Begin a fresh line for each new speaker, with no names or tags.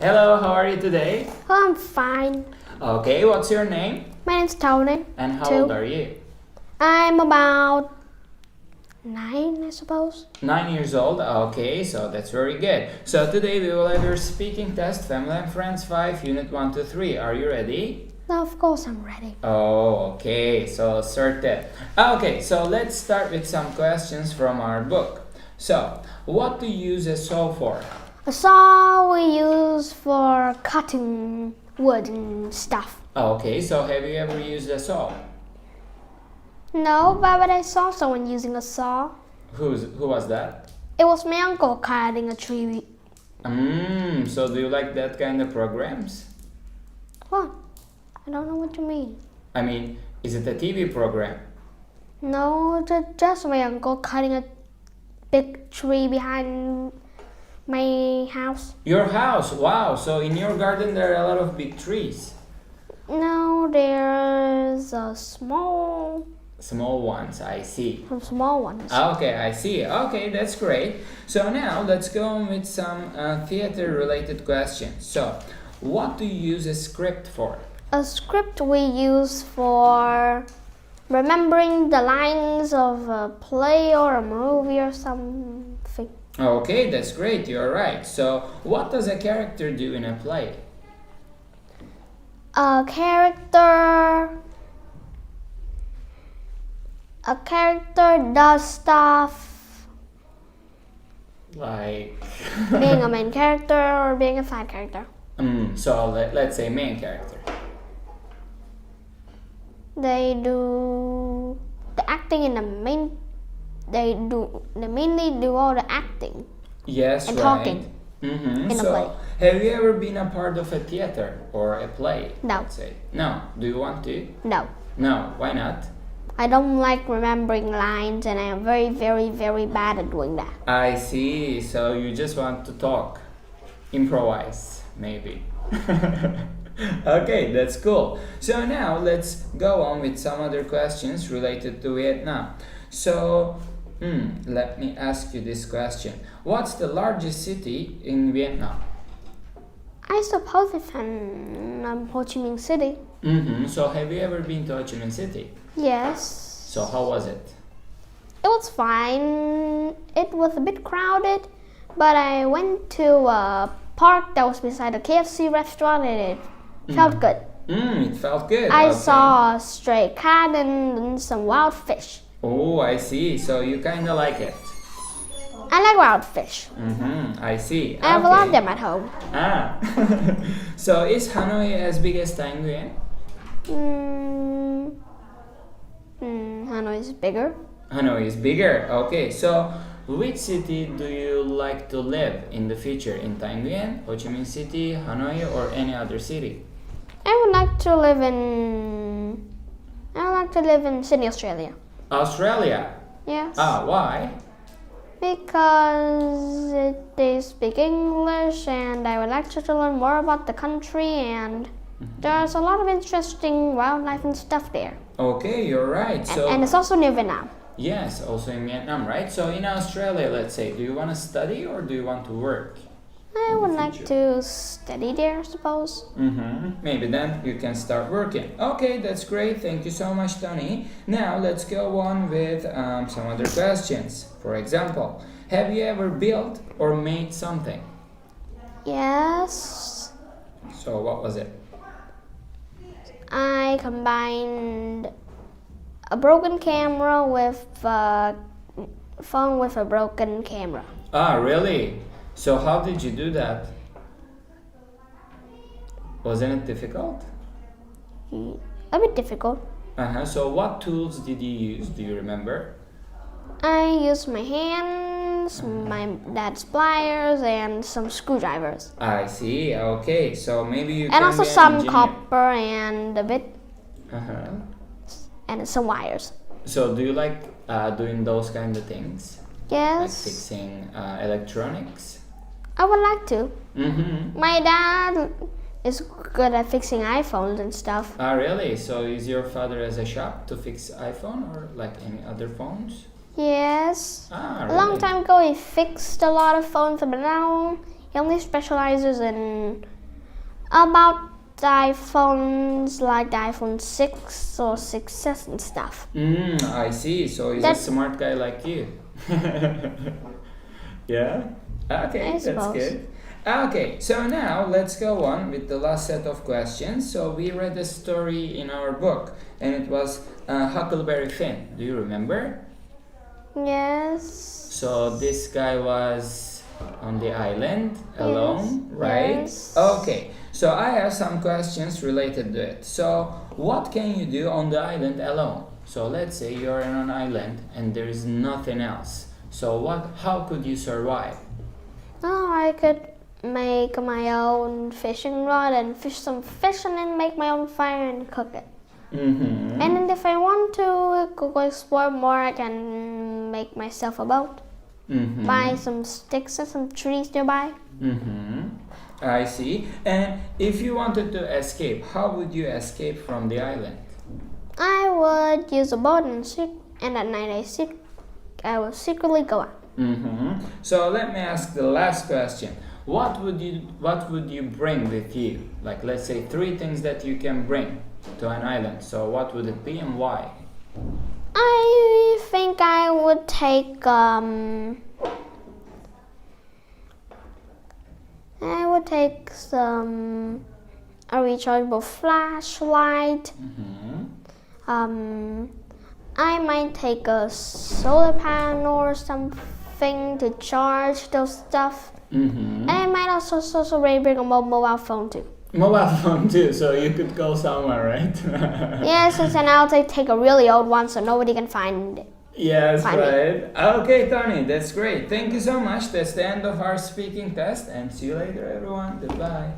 Hello, how are you today?
Oh, I'm fine.
Okay, what's your name?
My name's Tony.
And how
2.
old are you?
I'm about 9, I suppose.
9 years old. Okay, so that's very good. So today we will have your speaking test, Family and Friends 5, Unit 1 to 3. Are you ready?
No, of course I'm ready.
Oh, okay, so start that. Okay, so let's start with some questions from our book. So, what do you use a saw for?
A saw we use for cutting wood and stuff.
Okay, so have you ever used a saw?
No, but I saw someone using a saw.
Who was that?
It was my uncle cutting a tree.
So do you like that kind of programs?
What? I don't know what you mean.
I mean, is it a TV program?
No, just my uncle cutting a big tree behind my house.
Your house, wow, so in your garden there are a lot of big trees.
No, there's a small
ones, I see.
Some small ones.
Okay, I see. Okay, that's great. So now let's go on with some theater related questions. So, what do you use a script for?
A script we use for remembering the lines of a play or a movie or something.
Okay, that's great, you're right. So, what does a character do in a play?
A character does stuff
Like...
being a main character or being a side character.
So, let's say main character.
They do the acting in the main. They mainly do all the acting.
Yes,
and
right.
talking
In
a play.
Have you ever been a part of a theater or a play?
No.
Let's say. No. Do you want to?
No.
No. Why not?
I don't like remembering lines, and I am very, very, very bad at doing that.
I see. So you just want to talk, improvise, maybe. Okay, that's cool. So now let's go on with some other questions related to Vietnam. So, let me ask you this question. What's the largest city in Vietnam?
I suppose it's in Ho Chi Minh City.
So have you ever been to Ho Chi Minh City?
Yes.
So how was it?
It was fine. It was a bit crowded, but I went to a park that was beside a KFC restaurant and it felt good.
It felt good.
I
Okay.
saw a stray cat and some wild fish.
Oh, I see. So you kind of like it.
I like wild fish.
I see.
I have a lot of them at home.
Ah. So is Hanoi as big as Thanh Nguyen?
Hanoi is bigger.
Hanoi is bigger. Okay. So which city do you like to live in the future? In Thanh Nguyen, Ho Chi Minh City, Hanoi, or any other city?
I would like to live in Sydney, Australia.
Australia.
Yes.
Ah, why?
Because they speak English and I would like to learn more about the country, and there's a lot of interesting wildlife and stuff there.
Okay, you're right. So
And it's also near Vietnam.
yes, also in Vietnam, right? So in Australia, let's say, do you want to study or do you want to work?
I would like to study there, I suppose.
Maybe then you can start working. Okay, that's great. Thank you so much, Tony. Now let's go on with some other questions. For example, have you ever built or made something?
Yes.
So what was it?
I combined a broken camera with a phone with a broken camera.
Ah, really? So how did you do that? Wasn't it difficult?
A bit difficult.
So what tools did you use? Do you remember?
I used my hands, my dad's pliers, and some screwdrivers.
I see. Okay, so maybe you
And
can
also
be an
some
engineer.
copper and a bit, and some wires.
So do you like doing those kind of things? Like
Yes,
fixing electronics?
I would like to. My dad is good at fixing iPhones and stuff.
Ah, really? So is your father has a shop to fix iPhone or like any other phones?
Yes.
Ah,
A
really?
long time ago he fixed a lot of phones, but now he only specializes in About the iPhones, like the iPhone 6 or 6S and stuff.
I see. So he's a
That's-
smart guy like you. Yeah? Okay,
I
that's
suppose.
good. Okay, so now let's go on with the last set of questions. So we read a story in our book, and it was Huckleberry Finn. Do you remember?
Yes.
So this guy was on the island alone, right?
Yes.
Okay, so I have some questions related to it. So what can you do on the island alone? So let's say you're on an island and there is nothing else. So how could you survive?
Oh, I could make my own fishing rod and fish some fish and then make my own fire and cook it.
Mm-hmm.
And then if I want to go explore more, I can make myself a boat.
Mm-hmm.
Buy some sticks and some trees nearby.
Mm-hmm. I see. And if you wanted to escape, how would you escape from the island?
I would use a boat and at night I will secretly go out.
Mm-hmm. So let me ask the last question. What would you bring with you? Like, let's say 3 things that you can bring to an island. So what would it be and why?
I think I would take some a rechargeable flashlight.
Mm-hmm.
I might take a solar panel or something to charge those stuff.
Mm-hmm.
And I might also bring a mobile phone too.
Mobile phone too, so you could go somewhere, right?
Yes, and I'll take a really old one so nobody can find it.
Yes,
Find
right. Okay, Tony, that's great. Thank you so much. That's the end of our speaking test, and see you later, everyone. Goodbye.